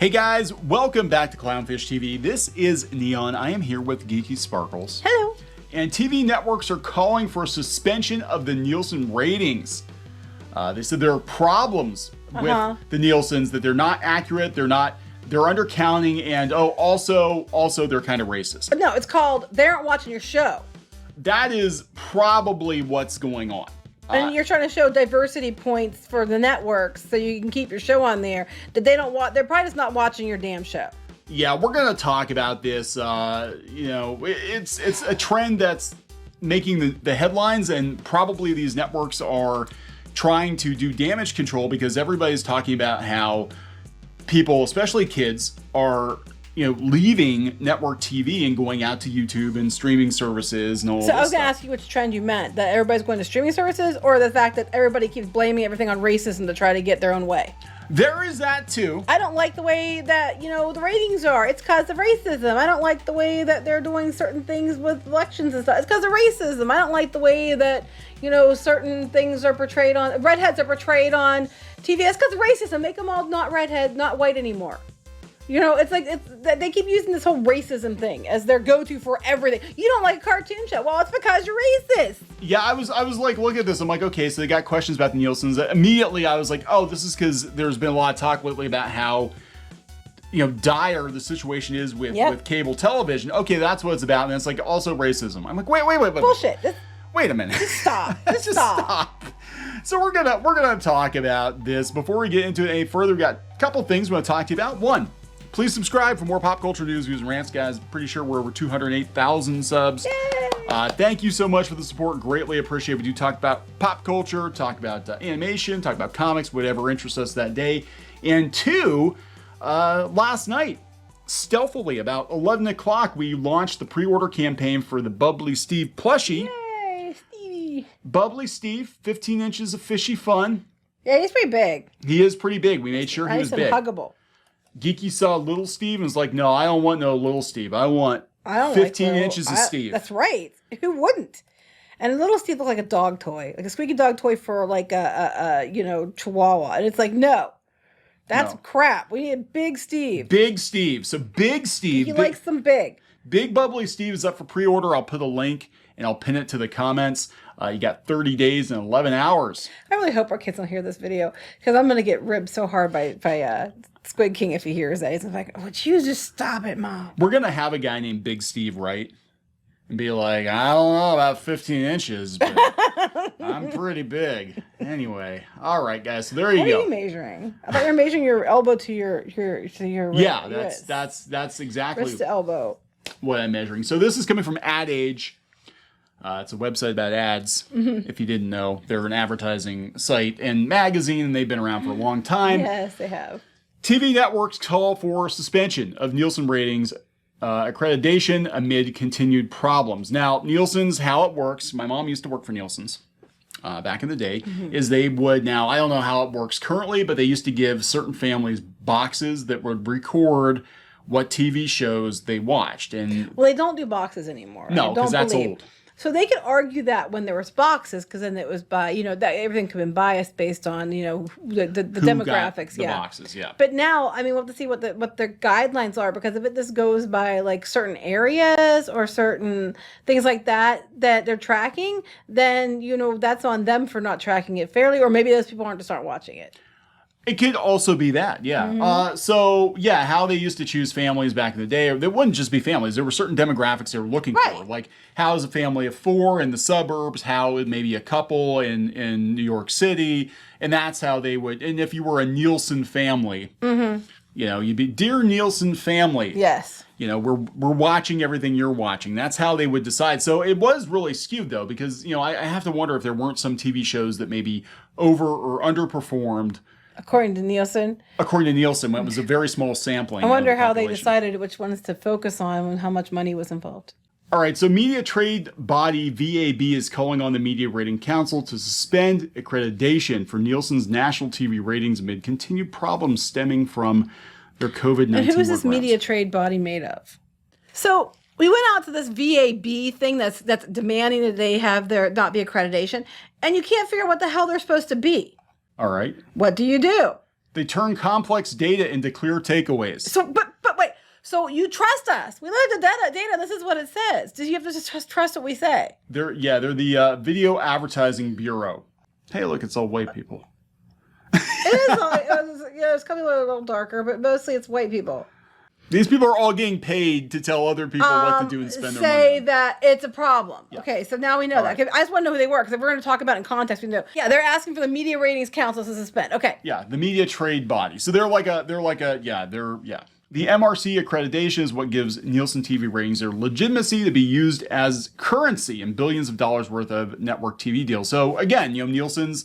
Hey guys, welcome back to Clownfish TV. This is Neon. I am here with Geeky Sparkles. Hello. And TV networks are calling for a suspension of the Nielsen ratings. They said there are problems with the Nielsens, that they're not accurate, they're undercounting, and also they're kind of racist. No, it's called they aren't watching your show. That is probably what's going on. And you're trying to show diversity points for the networks so you can keep your show on there. That they don't want. They're probably just not watching your damn show. Yeah, we're gonna talk about this. It's a trend that's making the headlines, and probably these networks are trying to do damage control because everybody's talking about how people, especially kids, are leaving network TV and going out to YouTube and streaming services and all. So I was gonna ask you which trend you meant, that everybody's going to streaming services, or the fact that everybody keeps blaming everything on racism to try to get their own way. There is that too. I don't like the way that, the ratings are. It's because of racism. I don't like the way that they're doing certain things with elections and stuff. It's because of racism. I don't like the way that, certain things are portrayed on, redheads are portrayed on TV. It's because of racism. Make them all not redhead, not white anymore. It's like they keep using this whole racism thing as their go-to for everything. You don't like a cartoon show. Well, it's because you're racist. Yeah, I was like, look at this. I'm like, okay, so they got questions about the Nielsens. Immediately, I was like, oh, this is because there's been a lot of talk lately about how, dire the situation is with cable television. Okay, that's what it's about. And it's like also racism. I'm like, wait. Bullshit. Wait a minute. Just stop. Just stop. So we're gonna talk about this. Before we get into it any further, we got a couple things we want to talk to you about. One, please subscribe for more pop culture news, views, and rants, guys. Pretty sure we're over 208,000 subs. Yay! Thank you so much for the support. Greatly appreciate it. We do talk about pop culture, talk about animation, talk about comics, whatever interests us that day. And two, last night, stealthily, about 11 o'clock, we launched the pre-order campaign for the Bubbly Steve plushie. Yay, Stevie. Bubbly Steve, 15 inches of fishy fun. Yeah, he's pretty big. He is pretty big. We made sure he was big. Nice and huggable. Geeky saw little Steve and was like, no, I don't want no little Steve. I want 15 inches of Steve. That's right. Who wouldn't? And little Steve looked like a dog toy, like a squeaky dog toy for like a Chihuahua. And it's like, no, that's crap. We need Big Steve. Big Steve. So Big Steve. He likes them big. Big Bubbly Steve is up for pre-order. I'll put a link and I'll pin it to the comments. You got 30 days and 11 hours. I really hope our kids don't hear this video because I'm going to get ribbed so hard by Squid King if he hears that. He's like, would you just stop it, Mom? We're going to have a guy named Big Steve, right? And be like, I don't know about 15 inches, but I'm pretty big. Anyway, all right, guys. So there you go. What are you measuring? I thought you were measuring your elbow to your yeah, that's exactly wrist to elbow. What I'm measuring. So this is coming from Ad Age. It's a website about ads, if you didn't know. They're an advertising site and magazine, and they've been around for a long time. Yes, they have. TV networks call for suspension of Nielsen ratings accreditation amid continued problems. Now, Nielsen's, how it works, my mom used to work for Nielsen's back in the day, is they would, now I don't know how it works currently, but they used to give certain families boxes that would record what TV shows they watched. And well, they don't do boxes anymore. No, because that's old. So they could argue that when there was boxes, because then it was by, that everything could have been biased based on, the demographics. The boxes, yeah. But now, I mean, we'll have to see what their guidelines are, because if this goes by like certain areas or certain things like that they're tracking, then, that's on them for not tracking it fairly, or maybe those people just aren't watching it. It could also be that, yeah. So, yeah, how they used to choose families back in the day, they wouldn't just be families. There were certain demographics they were looking for. Like, how is a family of four in the suburbs? How would maybe a couple in New York City? And that's how they would. And if you were a Nielsen family, you'd be, dear Nielsen family. Yes. We're watching everything you're watching. That's how they would decide. So it was really skewed, though, because, I have to wonder if there weren't some TV shows that maybe over or underperformed. According to Nielsen? According to Nielsen, it was a very small sampling. I wonder how they decided which ones to focus on and how much money was involved. All right, so media trade body VAB is calling on the Media Rating Council to suspend accreditation for Nielsen's national TV ratings amid continued problems stemming from their COVID-19 And who is this workarounds. media trade body made of? So we went out to this VAB thing that's demanding that they have there not be accreditation, and you can't figure out what the hell they're supposed to be. All right. What do? They turn complex data into clear takeaways. So, but wait. So you trust us? We look at the data. This is what it says. Do you have to just trust what we say? They're the Video Advertising Bureau. Hey, look, it's all white people. It is. It's coming a little darker, but mostly it's white people. These people are all getting paid to tell other people what to do and spend their money. Say that it's a problem. Yeah. Okay, so now we know that. Right. Okay, I just want to know who they were, because if we're going to talk about it in context, we know. Yeah, they're asking for the Media Ratings Council to suspend. Okay. Yeah, the media trade body. So they're The MRC accreditation is what gives Nielsen TV ratings their legitimacy to be used as currency in billions of dollars worth of network TV deals. So again, Nielsen's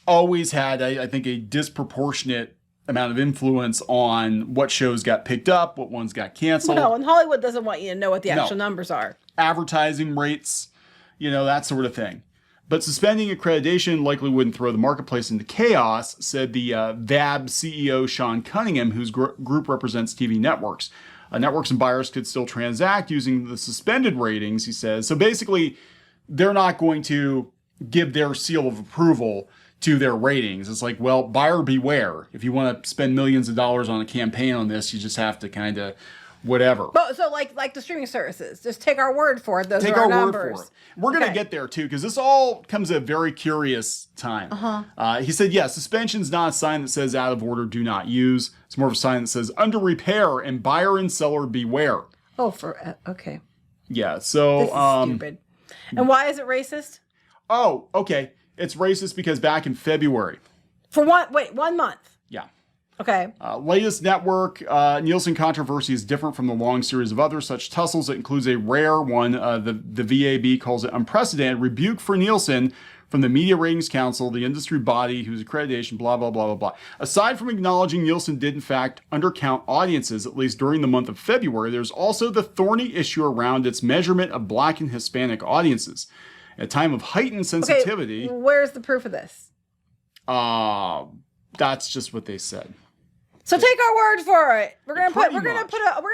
always had, I think, a disproportionate amount of influence on what shows got picked up, what ones got canceled. No, and Hollywood doesn't want you to know what the actual numbers are. Advertising rates, that sort of thing. But suspending accreditation likely wouldn't throw the marketplace into chaos, said the VAB CEO Sean Cunningham, whose group represents TV networks. Networks and buyers could still transact using the suspended ratings, he says. So basically, they're not going to give their seal of approval to their ratings. It's like, well, buyer beware. If you want to spend millions of dollars on a campaign on this, you just have to kind of whatever. But so like the streaming services, just take our word for it. Those take are our our numbers. Word for it. We're going to get there too, because this all comes at a very curious time. He said, yeah, suspension's not a sign that says out of order, do not use. It's more of a sign that says under repair and buyer and seller beware. Oh, okay. Yeah, so This is stupid. And why is it racist? Oh, okay. It's racist because back in February. For 1 month. Yeah. Okay. Latest network, Nielsen controversy is different from the long series of other such tussles. It includes a rare one. The VAB calls it unprecedented rebuke for Nielsen from the Media Ratings Council, the industry body whose accreditation, blah, blah, blah, blah, blah. Aside from acknowledging Nielsen did in fact undercount audiences, at least during the month of February, there's also the thorny issue around its measurement of Black and Hispanic audiences. At a time of heightened sensitivity. Okay, where's the proof of this? That's just what they said. So take our word for it. We're gonna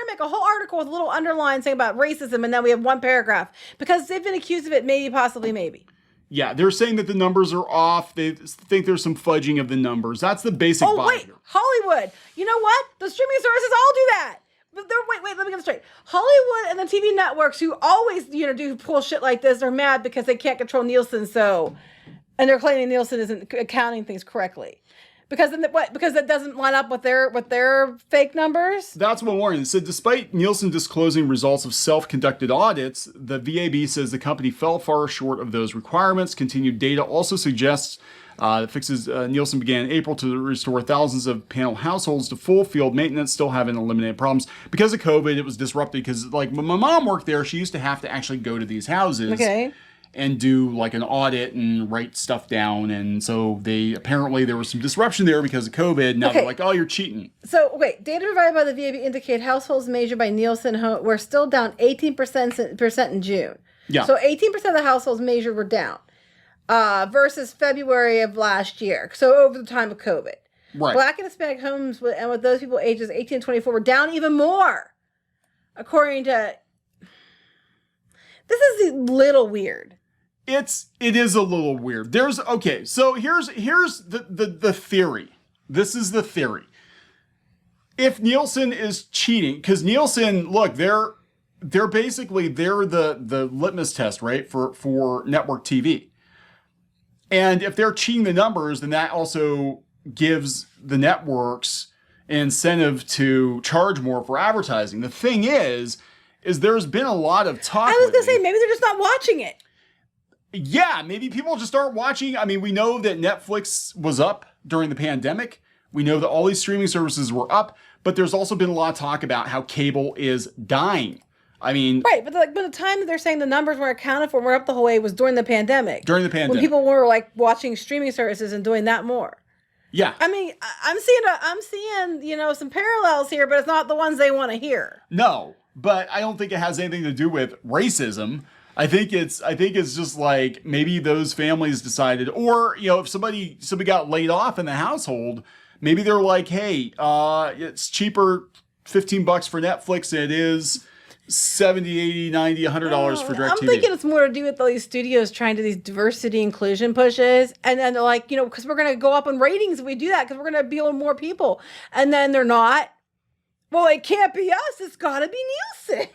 make a whole article with a little underline saying about racism, and then we have one paragraph because they've been accused of it, maybe. Yeah, they're saying that the numbers are off. They think there's some fudging of the numbers. That's the basic. Oh wait, here. Hollywood. You know what? The streaming services all do that. But wait, let me get this straight. Hollywood and the TV networks who always, do pull shit like this are mad because they can't control Nielsen, and they're claiming Nielsen isn't accounting things correctly. Because Because that doesn't line up with their fake numbers? That's what Warren said. Despite Nielsen disclosing results of self-conducted audits, the VAB says the company fell far short of those requirements. Continued data also suggests fixes Nielsen began in April to restore thousands of panel households to full field maintenance, still haven't eliminated problems. Because of COVID, it was disrupted because when my mom worked there, she used to have to actually go to these houses and do like an audit and write stuff down. And so there was some disruption there because of COVID. Now they're like, oh, you're cheating. So data provided by the VAB indicate households measured by Nielsen were still down 18% in June. Yeah. So 18% of the households measured were down. Versus February of last year. So over the time of COVID. Right. Black and Hispanic homes with those people ages 18 to 24 were down even more. According to... This is a little weird. It is a little weird. So here's the theory. This is the theory. If Nielsen is cheating, because Nielsen, look, they're the litmus test, right, for network TV. And if they're cheating the numbers, then that also gives the networks an incentive to charge more for advertising. The thing is there's been a lot of talk. I was going to say, maybe they're just not watching it. Yeah, maybe people just aren't watching. I mean, we know that Netflix was up during the pandemic. We know that all these streaming services were up, but there's also been a lot of talk about how cable is dying. I mean... Right, but the time that they're saying the numbers were accounted for and were up the whole way was during the pandemic. When people were watching streaming services and doing that more. Yeah. I mean, I'm seeing some parallels here, but it's not the ones they want to hear. No, but I don't think it has anything to do with racism. I think it's just like maybe those families decided, or, if somebody got laid off in the household, maybe they're like, hey, it's cheaper $15 for Netflix than it is $70, $80, $90, $100 for DirecTV. I'm thinking it's more to do with all these studios trying to do these diversity inclusion pushes. And then they're like, because we're going to go up in ratings if we do that because we're going to appeal to more people. And then they're not. Well, it can't be us. It's got to be Nielsen.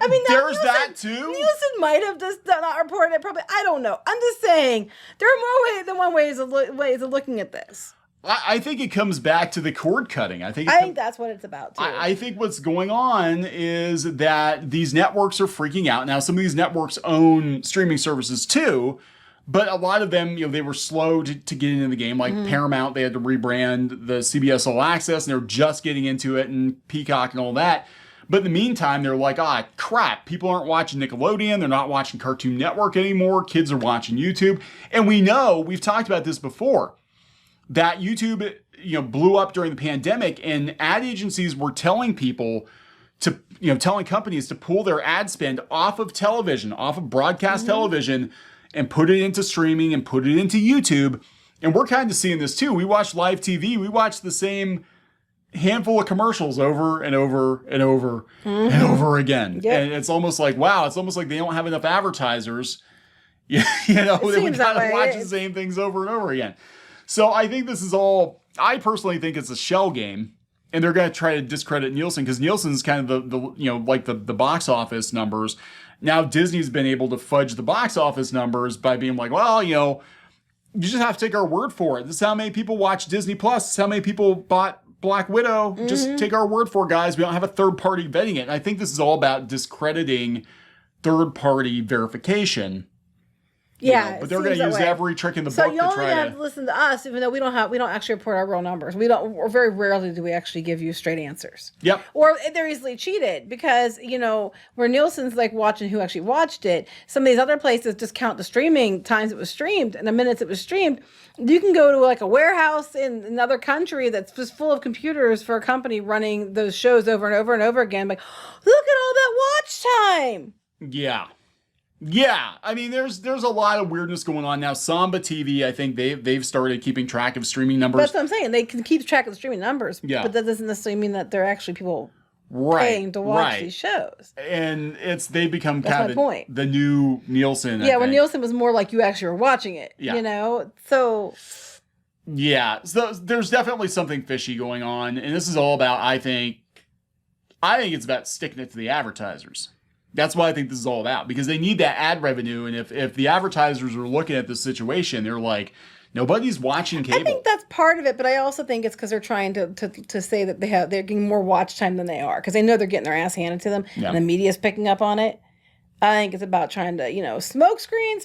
I mean, there's that too. Nielsen might have just not reported it. Probably, I don't know. I'm just saying there are more ways than one ways of looking at this. I think it comes back to the cord cutting. I think that's what it's about too. I think what's going on is that these networks are freaking out. Now, some of these networks own streaming services too, but a lot of them, they were slow to get into the game. Like Paramount, they had to rebrand the CBS All Access, and they're just getting into it, and Peacock and all that. But in the meantime, they're like, crap, people aren't watching Nickelodeon. They're not watching Cartoon Network anymore. Kids are watching YouTube. And we know, we've talked about this before, that YouTube, blew up during the pandemic, and ad agencies were telling people to, telling companies to pull their ad spend off of television, off of broadcast television, and put it into streaming and put it into YouTube. And we're kind of seeing this too. We watch live TV. We watch the same handful of commercials over and over and over and over again. Yep. And it's almost like, wow, it's almost like they don't have enough advertisers, that we gotta watch the same things over and over again. So I think this is all, I personally think it's a shell game, and they're going to try to discredit Nielsen because Nielsen's kind of the box office numbers. Now Disney's been able to fudge the box office numbers by being like, well, you just have to take our word for it. This is how many people watch Disney Plus. This is how many people bought Black Widow. Just take our word for it, guys. We don't have a third party vetting it. And I think this is all about discrediting third party verification. Yeah, but they're going to use every trick in the book to try to. So you only have to listen to us, even though we don't actually report our real numbers. Or very rarely do we actually give you straight answers. Yep. Or they're easily cheated because where Nielsen's like watching who actually watched it. Some of these other places just count the streaming times it was streamed and the minutes it was streamed. You can go to like a warehouse in another country that's just full of computers for a company running those shows over and over and over again. Like, look at all that watch time. Yeah. Yeah, I mean, there's a lot of weirdness going on now. Samba TV, I think they've started keeping track of streaming numbers. That's what I'm saying. They can keep track of the streaming numbers, but that doesn't necessarily mean that they're actually people paying to watch these shows. And they've become kind of the new Nielsen. Yeah, when Nielsen was more like you actually were watching it. Yeah. So. Yeah, so there's definitely something fishy going on, and this is all about. I think it's about sticking it to the advertisers. That's what I think this is all about, because they need that ad revenue. And if the advertisers are looking at this situation, they're like, nobody's watching cable. I think that's part of it, but I also think it's because they're trying to say that they're getting more watch time than they are, because they know they're getting their ass handed to them, and the media's picking up on it. I think it's about trying to, smoke screen,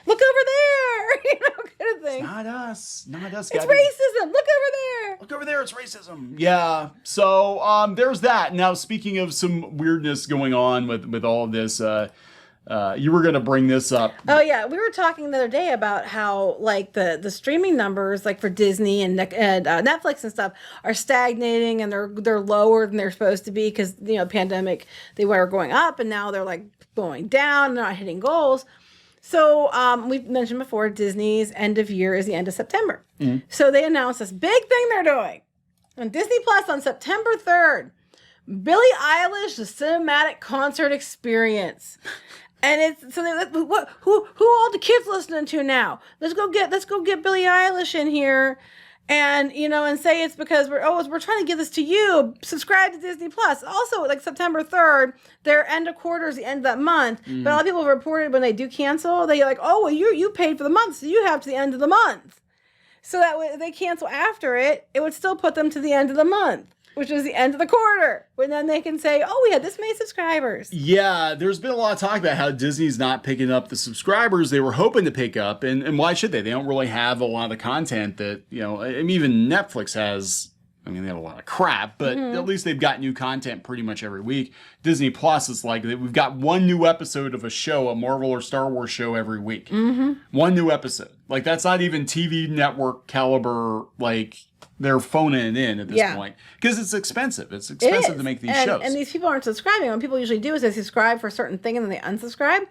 look over there, kind of thing. It's not us. It's racism. Look over there. It's racism. Yeah. So there's that. Now, speaking of some weirdness going on with all of this, you were going to bring this up. Oh yeah, we were talking the other day about how like the streaming numbers, like for Disney and Netflix and stuff, are stagnating, and they're lower than they're supposed to be because pandemic they were going up, and now they're like going down, they're not hitting goals. So we've mentioned before, Disney's end of year is the end of September. Mm-hmm. So they announced this big thing they're doing on Disney Plus on September 3rd. Billie Eilish, the cinematic concert experience. And it's so who all the kids listening to now? Let's go get Billie Eilish in here, and and say it's because we're trying to give this to you. Subscribe to Disney Plus. Also, like September 3rd, their end of quarter is the end of that month. Mm. But a lot of people have reported when they do cancel, they're like, oh well, you paid for the month, so you have to the end of the month. So that way, if they cancel after it, it would still put them to the end of the month, which is the end of the quarter, when then they can say, oh, we had this many subscribers. Yeah, there's been a lot of talk about how Disney's not picking up the subscribers they were hoping to pick up, and why should they? They don't really have a lot of the content that, even Netflix has. I mean, they have a lot of crap, but at least they've got new content pretty much every week. Disney Plus is like, we've got one new episode of a show, a Marvel or Star Wars show every week. Mm-hmm. One new episode. Like, that's not even TV network caliber, like, they're phoning it in at this point. Because it's expensive. It's expensive to make these shows. And these people aren't subscribing. What people usually do is they subscribe for a certain thing and then they unsubscribe.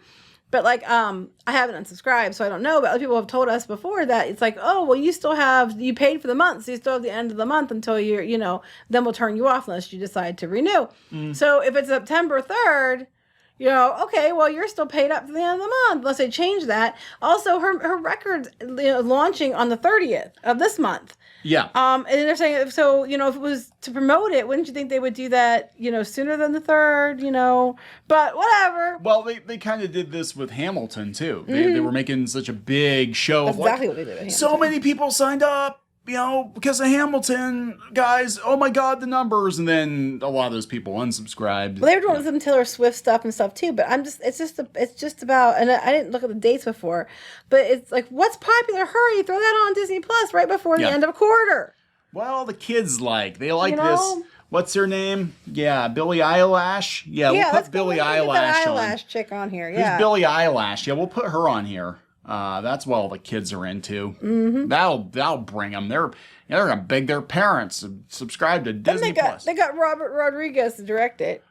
But like, I haven't unsubscribed, so I don't know. But other people have told us before that it's like, oh, well, you paid for the month, so you still have the end of the month until then we'll turn you off unless you decide to renew. So if it's September 3rd, okay, well, you're still paid up to the end of the month unless they change that. Also, her record's launching on the 30th of this month. Yeah. And they're saying, so, if it was to promote it, wouldn't you think they would do that, sooner than the 3rd, but whatever. Well, they kind of did this with Hamilton, too. They were making such a big show. That's exactly what they did with Hamilton. So many people signed up, because of Hamilton, guys. Oh my God, the numbers. And then a lot of those people unsubscribed. Well, they were doing some Taylor Swift stuff and stuff too, but it's just about, and I didn't look at the dates before, but it's like, what's popular? Hurry, throw that on Disney Plus right before the end of a quarter. Well, the kids they like this. What's her name? Yeah, Billie Eilish. Yeah, we'll put Billie Eilish that on. Eyelash chick on here. Yeah. Who's Billie Eilish? Yeah, we'll put her on here. That's what all the kids are into. Mm-hmm. That'll bring them. They're gonna beg their parents to subscribe to Disney Plus. They got Robert Rodriguez to direct it.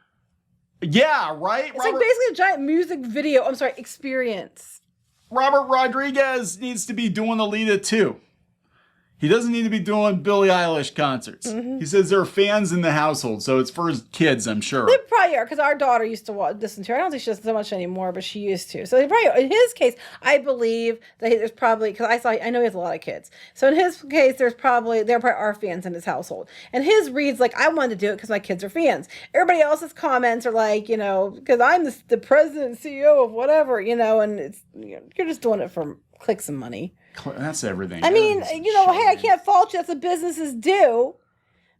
Yeah, right. It's like basically a giant music video. I'm sorry, experience. Robert Rodriguez needs to be doing Alita too. He doesn't need to be doing Billie Eilish concerts. Mm-hmm. He says there are fans in the household, so it's for his kids, I'm sure. They probably are, because our daughter used to listen to her. I don't think she doesn't so much anymore, but she used to. So they probably, in his case, I believe that there's probably, because I know he has a lot of kids. So in his case, there probably are fans in his household. And his reads like, I wanted to do it because my kids are fans. Everybody else's comments are like, because I'm the president and CEO of whatever, and it's you're just doing it for clicks and money. That's everything. I mean, hey, I can't fault you. That's what businesses do.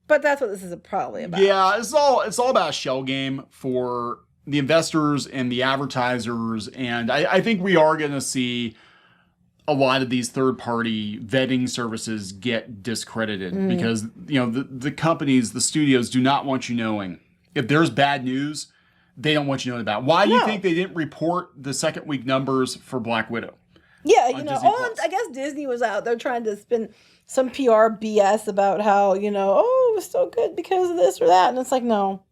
But that's what this is probably about. Yeah, it's all about a shell game for the investors and the advertisers. And I think we are going to see a lot of these third-party vetting services get discredited because, the companies, the studios do not want you knowing. If there's bad news, they don't want you knowing about it. Why do you think they didn't report the second week numbers for Black Widow? Yeah, I guess Disney was out there trying to spin some PR BS about how, it was so good because of this or that. And it's like, no.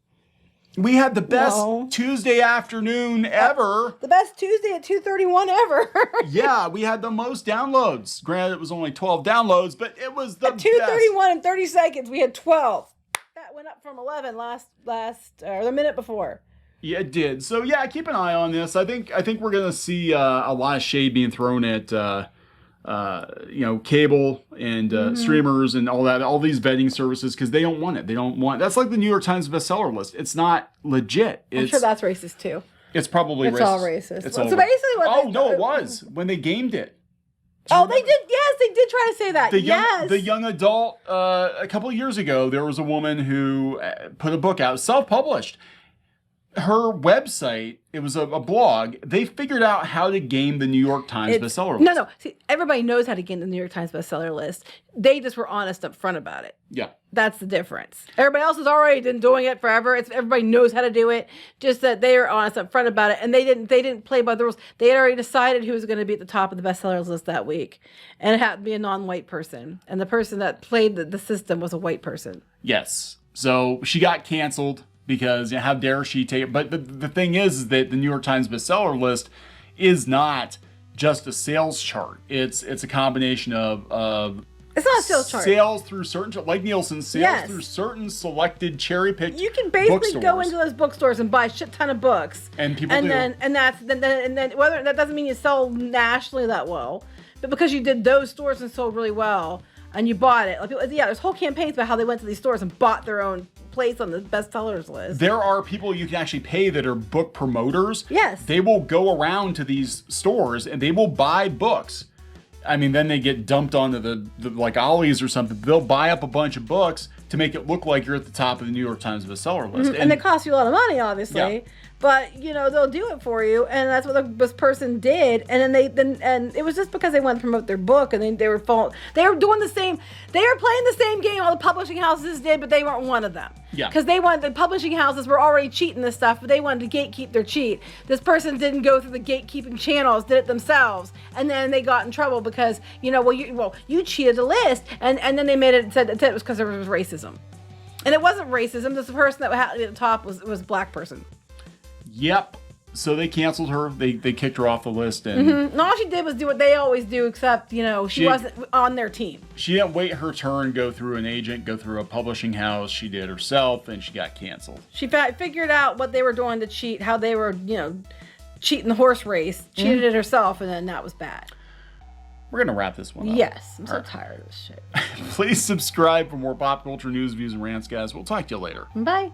We had the best Tuesday afternoon ever. The best Tuesday at 2:31 ever. Yeah, we had the most downloads. Granted, it was only 12 downloads, but it was the best. At 2:31 and 30 seconds, we had 12. That went up from 11 or the minute before. Yeah, it did. So yeah, keep an eye on this. I think we're gonna see a lot of shade being thrown at cable and streamers and all that, all these vetting services because they don't want it. That's like the New York Times bestseller list. It's not legit. I'm sure that's racist too. It's probably it's racist. All racist. It's so all basically, what it was when they gamed it. They did. Yes, they did try to say that. The young adult. A couple of years ago, there was a woman who put a book out, self-published. Her website, it was a blog. They figured out how to game the New York Times bestseller list. No. See, everybody knows how to game the New York Times bestseller list. They just were honest up front about it. Yeah. That's the difference. Everybody else has already been doing it forever. Everybody knows how to do it. Just that they were honest up front about it, and they didn't play by the rules. They had already decided who was going to be at the top of the bestsellers list that week, and it had to be a non-white person. And the person that played the system was a white person. Yes. So she got canceled. Because how dare she take it? But the thing is that the New York Times bestseller list is not just a sales chart. It's a combination of it's not a sales chart. Sales through certain, like Nielsen's, through certain selected cherry-picked. You can basically go into those bookstores and buy a shit ton of books, and people do. Then whether that doesn't mean you sell nationally that well, but because you did those stores and sold really well, and you bought it. There's whole campaigns about how they went to these stores and bought their own place on the bestsellers list. There are people you can actually pay that are book promoters. Yes. They will go around to these stores and they will buy books. I mean, then they get dumped onto the like Ollie's or something. They'll buy up a bunch of books to make it look like you're at the top of the New York Times bestseller list. And they cost you a lot of money, obviously. Yeah. But they'll do it for you, and that's what this person did. And then it was just because they wanted to promote their book, and they were doing the same. They were playing the same game all the publishing houses did, but they weren't one of them. Yeah. Because the publishing houses were already cheating this stuff, but they wanted to gatekeep their cheat. This person didn't go through the gatekeeping channels, did it themselves, and then they got in trouble because you cheated the list, and then they made it said it was because there was racism, and it wasn't racism. This person that had to be at the top was a black person. Yep. So they canceled her. They kicked her off the list, and And all she did was do what they always do, except, you know, she wasn't on their team. she didn't wait her turn, go through an agent, go through a publishing house. She did herself, and she got canceled. She figured out what they were doing to cheat, how they were, you know, cheating the horse race, cheated it herself, and then that was bad. We're going to wrap this one up. Yes, I'm so tired of this shit. Please subscribe for more pop culture news, views, and rants, guys. We'll talk to you later. Bye.